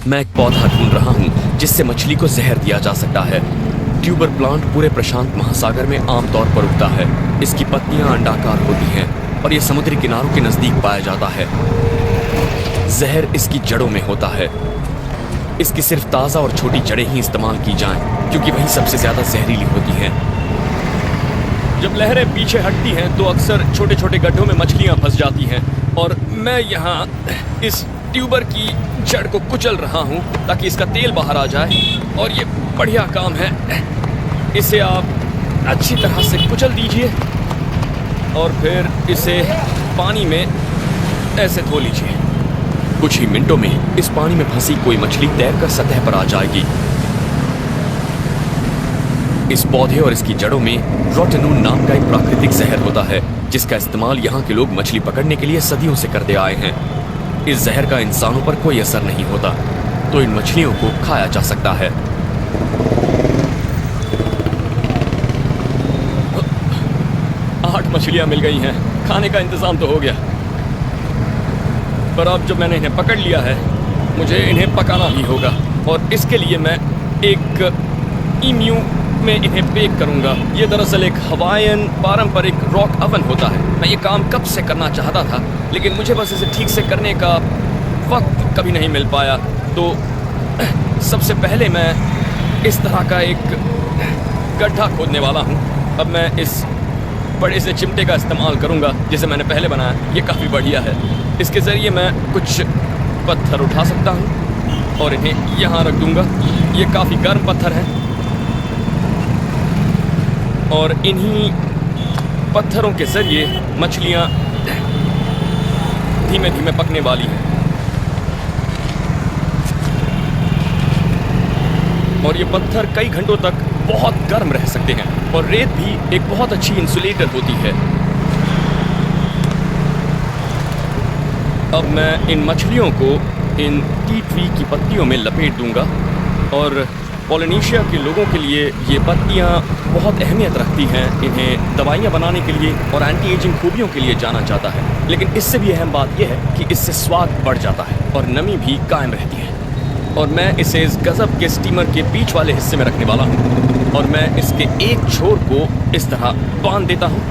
मैं एक पौधा ढूंढ रहा हूँ जिससे मछली को जहर दिया जा सकता है। ट्यूबर प्लांट पूरे प्रशांत महासागर में आमतौर पर उगता है। इसकी पत्तियां अंडाकार होती हैं और यह समुद्री किनारों के नजदीक पाया जाता है। जहर इसकी जड़ों में होता है। इसकी सिर्फ ताज़ा और छोटी जड़ें ही इस्तेमाल की जाएं, क्योंकि वही सबसे ज्यादा जहरीली होती हैं। जब लहरें पीछे हटती हैं तो अक्सर छोटे छोटे गड्ढों में मछलियां फंस जाती हैं और मैं यहाँ इस ट्यूबर की जड़ को कुचल रहा हूँ ताकि इसका तेल बाहर आ जाए। और ये बढ़िया काम है। इसे आप अच्छी तरह से कुचल दीजिए और फिर इसे पानी में ऐसे धो लीजिए। कुछ ही मिनटों में इस पानी में फंसी कोई मछली तैरकर सतह पर आ जाएगी। इस पौधे और इसकी जड़ों में रोटेनोन नाम का एक प्राकृतिक जहर होता है, जिसका इस्तेमाल यहाँ के लोग मछली पकड़ने के लिए सदियों से करते आए हैं। इस जहर का इंसानों पर कोई असर नहीं होता, तो इन मछलियों को खाया जा सकता है। आठ मछलियां मिल गई हैं। खाने का इंतजाम तो हो गया, पर अब जब मैंने इन्हें पकड़ लिया है मुझे इन्हें पकाना भी होगा। और इसके लिए मैं एक ईम्यू में इन्हें बेक करूंगा। ये दरअसल एक हवाईयन पारंपरिक रॉक अवन होता है। मैं ये काम कब से करना चाहता था, लेकिन मुझे बस इसे ठीक से करने का वक्त कभी नहीं मिल पाया। तो सबसे पहले मैं इस तरह का एक गड्ढा खोदने वाला हूँ। अब मैं इस बड़े से चिमटे का इस्तेमाल करूँगा जिसे मैंने पहले बनाया। ये काफ़ी बढ़िया है। इसके ज़रिए मैं कुछ पत्थर उठा सकता हूँ और इन्हें यहाँ रख दूँगा। ये काफ़ी गर्म पत्थर हैं और इन्हीं पत्थरों के ज़रिए मछलियाँ धीमे धीमे पकने वाली हैं। और ये पत्थर कई घंटों तक बहुत गर्म रह सकते हैं। और रेत भी एक बहुत अच्छी इंसुलेटर होती है। अब मैं इन मछलियों को इन टी ट्री की पत्तियों में लपेट दूंगा। और पोलिनेशिया के लोगों के लिए ये पत्तियाँ बहुत अहमियत रखती हैं। इन्हें दवाइयाँ बनाने के लिए और एंटी एजिंग खूबियों के लिए जाना जाता है। लेकिन इससे भी अहम बात यह है कि इससे स्वाद बढ़ जाता है और नमी भी कायम रहती है। और मैं इसे इस गज़ब के स्टीमर के बीच वाले हिस्से में रखने वाला हूँ और मैं इसके एक छोर को इस तरह बांध देता हूँ।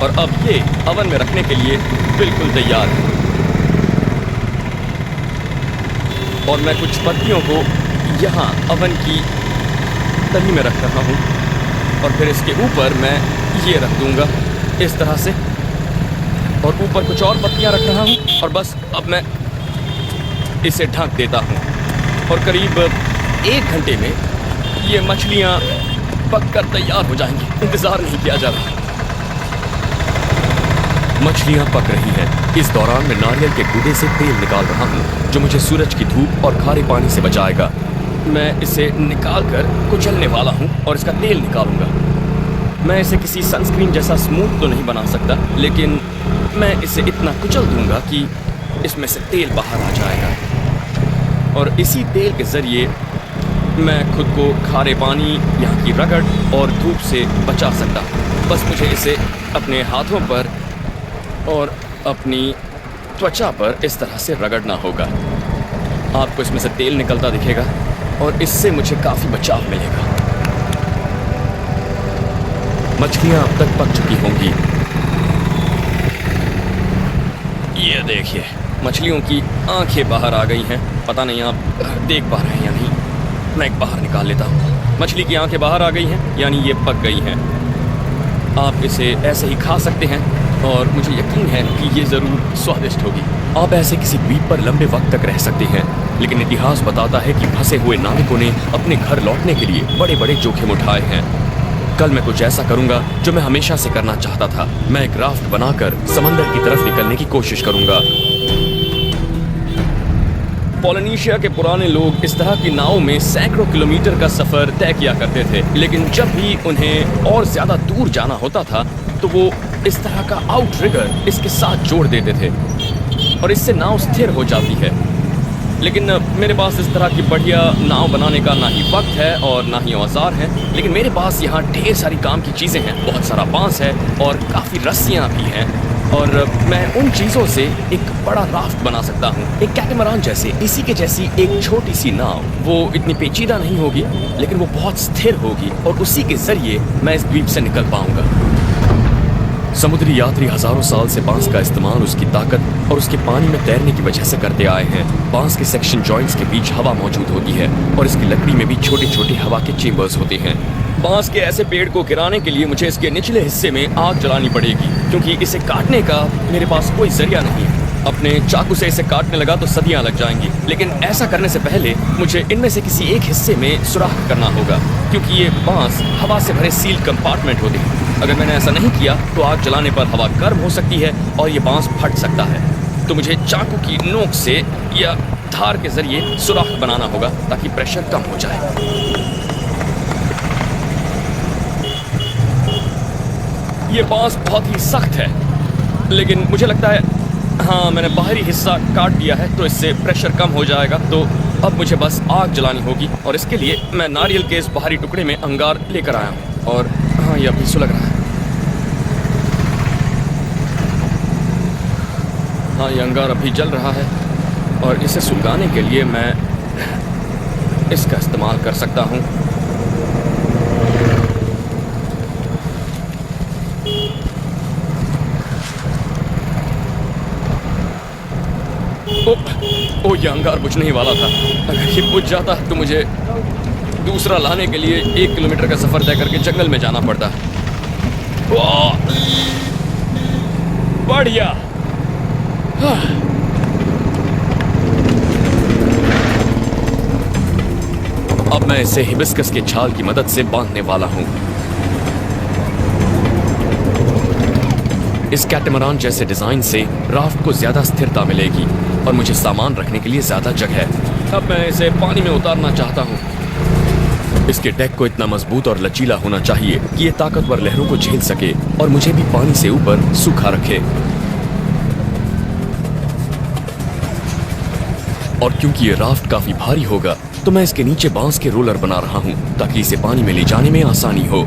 और अब ये अवन में रखने के लिए बिल्कुल तैयार है। और मैं कुछ पत्तियों को यहाँ अवन की तली में रख रहा हूँ और फिर इसके ऊपर मैं ये रख दूँगा इस तरह से। और ऊपर कुछ और पत्तियाँ रख रहा हूँ और बस अब मैं इसे ढक देता हूँ। और करीब 1 घंटे में ये मछलियाँ पककर तैयार हो जाएंगी। इंतज़ार नहीं किया जा रहा। मछलियाँ पक रही हैं। इस दौरान मैं नारियल के गूदे से तेल निकाल रहा हूँ जो मुझे सूरज की धूप और खारे पानी से बचाएगा। मैं इसे निकाल कर कुचलने वाला हूँ और इसका तेल निकालूंगा। मैं इसे किसी सनस्क्रीन जैसा स्मूथ तो नहीं बना सकता, लेकिन मैं इसे इतना कुचल दूंगा कि इसमें से तेल बाहर आ जाएगा। और इसी तेल के ज़रिए मैं खुद को खारे पानी, यहाँ की रगड़ और धूप से बचा सकता हूँ। बस मुझे इसे अपने हाथों पर और अपनी त्वचा पर इस तरह से रगड़ना होगा। आपको इसमें से तेल निकलता दिखेगा और इससे मुझे काफ़ी बचाव मिलेगा। मछलियाँ अब तक पक चुकी होंगी। ये देखिए, मछलियों की आंखें बाहर आ गई हैं। पता नहीं आप देख पा रहे हैं या नहीं। मैं एक बाहर निकाल लेता हूँ। मछली की आंखें बाहर आ गई हैं, यानी ये पक गई हैं। आप इसे ऐसे ही खा सकते हैं और मुझे यकीन है कि ये ज़रूर स्वादिष्ट होगी। आप ऐसे किसी द्वीप पर लंबे वक्त तक रह सकते हैं, लेकिन इतिहास बताता है कि फंसे हुए नाविकों ने अपने घर लौटने के लिए बड़े बड़े जोखिम उठाए हैं। कल मैं कुछ ऐसा करूंगा जो मैं हमेशा से करना चाहता था। मैं एक राफ्ट बनाकर समंदर की तरफ निकलने की कोशिश करूंगा। पोलिनेशिया के पुराने लोग इस तरह की नाव में सैकड़ों किलोमीटर का सफर तय किया करते थे, लेकिन जब भी उन्हें और ज्यादा दूर जाना होता था तो वो इस तरह का आउटरिगर इसके साथ जोड़ देते थे और इससे नाव स्थिर हो जाती है। लेकिन मेरे पास इस तरह की बढ़िया नाव बनाने का ना ही वक्त है और ना ही औजार हैं। लेकिन मेरे पास यहाँ ढेर सारी काम की चीज़ें हैं। बहुत सारा बांस है और काफ़ी रस्सियाँ भी हैं। और मैं उन चीज़ों से एक बड़ा राफ्ट बना सकता हूँ, एक कैटमरान जैसे, इसी के जैसी एक छोटी सी नाव। वो इतनी पेचीदा नहीं होगी, लेकिन वो बहुत स्थिर होगी और उसी के जरिए मैं इस द्वीप से निकल पाऊंगा। समुद्री यात्री हजारों साल से बांस का इस्तेमाल उसकी ताकत और उसके पानी में तैरने की वजह से करते आए हैं। बांस के सेक्शन जॉइंट्स के बीच हवा मौजूद होती है और इसकी लकड़ी में भी छोटे छोटे हवा के चेंबर्स होते हैं। बांस के ऐसे पेड़ को गिराने के लिए मुझे इसके निचले हिस्से में आग जलानी पड़ेगी, क्योंकि इसे काटने का मेरे पास कोई जरिया नहीं है। अपने चाकू से इसे काटने लगा तो सदियां लग जाएंगी, लेकिन ऐसा करने से पहले मुझे इनमें से किसी एक हिस्से में सुराख करना होगा, क्योंकि ये बांस हवा से भरे सील कंपार्टमेंट होते हैं। अगर मैंने ऐसा नहीं किया तो आग जलाने पर हवा गर्म हो सकती है और ये बांस फट सकता है। तो मुझे चाकू की नोक से या धार के जरिए सुराख बनाना होगा ताकि प्रेशर कम हो जाए। ये बांस बहुत ही सख्त है, लेकिन मुझे लगता है हाँ, मैंने बाहरी हिस्सा काट दिया है तो इससे प्रेशर कम हो जाएगा। तो अब मुझे बस आग जलानी होगी और इसके लिए मैं नारियल के इस बाहरी टुकड़े में अंगार लेकर आया हूँ। और हाँ, ये अभी सुलग रहा है। हाँ, ये अंगार अभी जल रहा है और इसे सुलगाने के लिए मैं इसका इस्तेमाल कर सकता हूँ। ओ, ये अंगार बुझने ही वाला था। अगर ये बुझ जाता तो मुझे दूसरा लाने के लिए 1 किलोमीटर का सफर तय करके जंगल में जाना पड़ता। बढ़िया। अब मैं इसे हिबिस्कस के छाल की मदद से बांधने वाला हूं। इस कैटमरान जैसे डिजाइन से राफ्ट को ज्यादा स्थिरता मिलेगी और मुझे सामान रखने के लिए ज्यादा जगह। अब मैं इसे पानी में उतारना चाहता हूँ। इसके डेक को इतना मजबूत और लचीला होना चाहिए कि ये ताकतवर लहरों को झेल सके और मुझे भी पानी से ऊपर सूखा रखे। और क्योंकि ये राफ्ट काफी भारी होगा तो मैं इसके नीचे बांस के रोलर बना रहा हूँ ताकि इसे पानी में ले जाने में आसानी हो।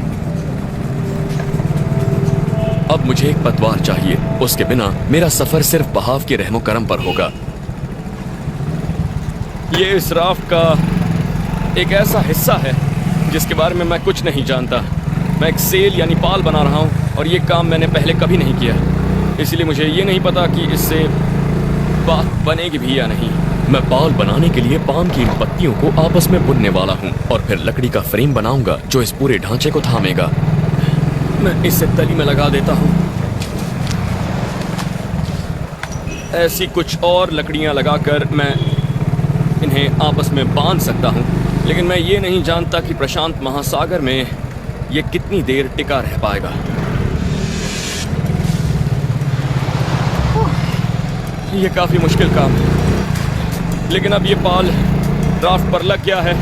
अब मुझे एक पतवार चाहिए, उसके बिना मेरा सफर सिर्फ बहाव के रहमो करम पर होगा। ये इस राफ्ट का एक ऐसा हिस्सा है जिसके बारे में मैं कुछ नहीं जानता। मैं एक सेल यानी पाल बना रहा हूँ और ये काम मैंने पहले कभी नहीं किया, इसलिए मुझे ये नहीं पता कि इससे बात बनेगी भी या नहीं। मैं पाल बनाने के लिए पाम की इन पत्तियों को आपस में बुनने वाला हूँ और फिर लकड़ी का फ्रेम बनाऊंगा जो इस पूरे ढांचे को थामेगा। मैं इसे तली में लगा देता हूँ। ऐसी कुछ और लकड़ियाँ लगाकर मैं इन्हें आपस में बांध सकता हूँ, लेकिन मैं ये नहीं जानता कि प्रशांत महासागर में ये कितनी देर टिका रह पाएगा। ये काफ़ी मुश्किल काम है, लेकिन अब ये पाल राफ्ट पर लग गया है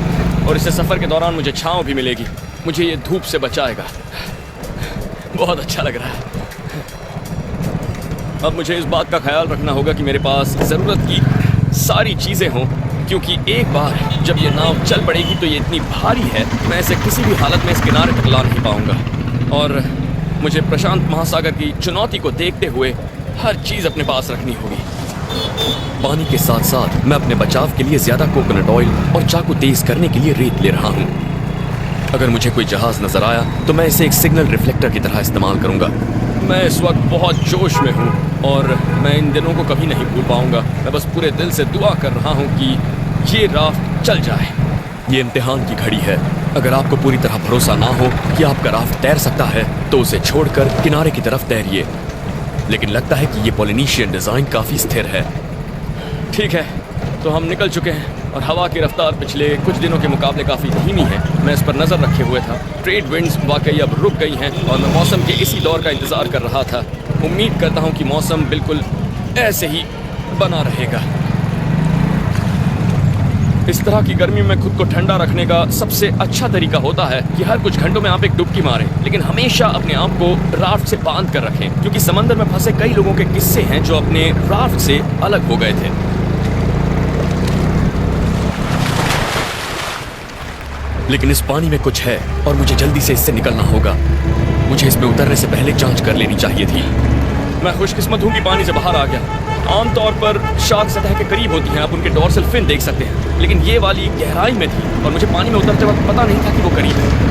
और इसे सफ़र के दौरान मुझे छांव भी मिलेगी। मुझे ये धूप से बचाएगा। बहुत अच्छा लग रहा है। अब मुझे इस बात का ख्याल रखना होगा कि मेरे पास ज़रूरत की सारी चीज़ें हों, क्योंकि एक बार जब ये नाव चल पड़ेगी तो ये इतनी भारी है मैं इसे किसी भी हालत में इस किनारे तक ला नहीं पाऊंगा। और मुझे प्रशांत महासागर की चुनौती को देखते हुए हर चीज़ अपने पास रखनी होगी। पानी के साथ साथ मैं अपने बचाव के लिए ज्यादा कोकोनट ऑयल और चाकू तेज करने के लिए रेत ले रहा हूँ। अगर मुझे कोई जहाज नजर आया तो मैं इसे एक सिग्नल रिफ्लेक्टर की तरह इस्तेमाल करूंगा। मैं इस वक्त बहुत जोश में हूँ और मैं इन दिनों को कभी नहीं भूल पाऊंगा। मैं बस पूरे दिल से दुआ कर रहा हूँ कि ये राफ्ट चल जाए। ये इम्तिहान की घड़ी है। अगर आपको पूरी तरह भरोसा ना हो कि आपका राफ्ट तैर सकता है तो उसे छोड़कर किनारे की तरफ तैरिए, लेकिन लगता है कि ये पॉलिनेशियन डिजाइन काफी स्थिर है। ठीक है, तो हम निकल चुके हैं और हवा की रफ्तार पिछले कुछ दिनों के मुकाबले काफ़ी धीमी है। मैं इस पर नज़र रखे हुए था। ट्रेड विंड्स वाकई अब रुक गई हैं और मैं मौसम के इसी दौर का इंतज़ार कर रहा था। उम्मीद करता हूँ कि मौसम बिल्कुल ऐसे ही बना रहेगा। इस तरह की गर्मी में खुद को ठंडा रखने का सबसे अच्छा तरीका होता है कि हर कुछ घंटों में आप एक डुबकी मारें, लेकिन हमेशा अपने आप को राफ्ट से बांध कर रखें, क्योंकि समंदर में फंसे कई लोगों के किस्से हैं जो अपने राफ्ट से अलग हो गए थे। लेकिन इस पानी में कुछ है और मुझे जल्दी से इससे निकलना होगा। मुझे इसमें उतरने से पहले जांच कर लेनी चाहिए थी। मैं खुशकिस्मत हूँ कि पानी से बाहर आ गया। आमतौर पर शार्क सतह के करीब होती हैं, आप उनके डोर्सल फिन देख सकते हैं, लेकिन ये वाली गहराई में थी और मुझे पानी में उतरते वक्त पता नहीं था कि वो करीब है।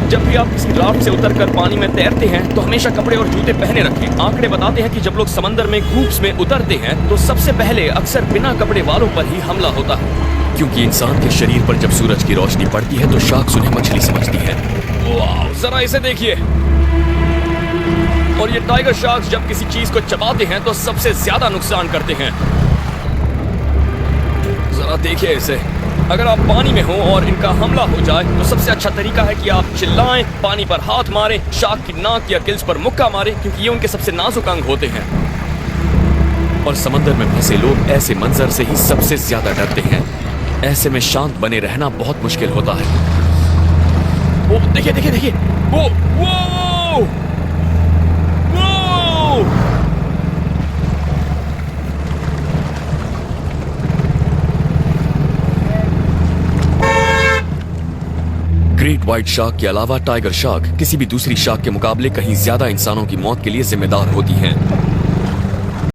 जब भी आप किसी राफ्ट से उतरकर पानी में तैरते हैं तो हमेशा कपड़े और जूते पहने रखें। आंकड़े बताते हैं कि जब लोग समंदर में कूप्स में उतरते हैं तो सबसे पहले अक्सर बिना कपड़े वालों पर ही हमला होता है, क्योंकि इंसान के शरीर पर जब सूरज की रोशनी पड़ती है तो शार्क्स उन्हें मछली समझती है। वाह, जरा इसे देखिए। और ये टाइगर शार्क्स जब किसी चीज को चबाते हैं तो सबसे ज्यादा नुकसान करते हैं। जरा देखिए इसे। अगर आप पानी में हो और इनका हमला हो जाए तो सबसे अच्छा तरीका है कि आप चिल्लाएं, पानी पर हाथ मारें, शार्क की नाक या गिल्स पर मुक्का मारें, क्योंकि ये उनके सबसे नाजुक अंग होते हैं। और समंदर में फंसे लोग ऐसे मंजर से ही सबसे ज्यादा डरते हैं। ऐसे में शांत बने रहना बहुत मुश्किल होता है। वो देखिए देखिए देखिए, वो वो वो ग्रेट व्हाइट शार्क के अलावा टाइगर शार्क किसी भी दूसरी शार्क के मुकाबले कहीं ज्यादा इंसानों की मौत के लिए जिम्मेदार होती हैं।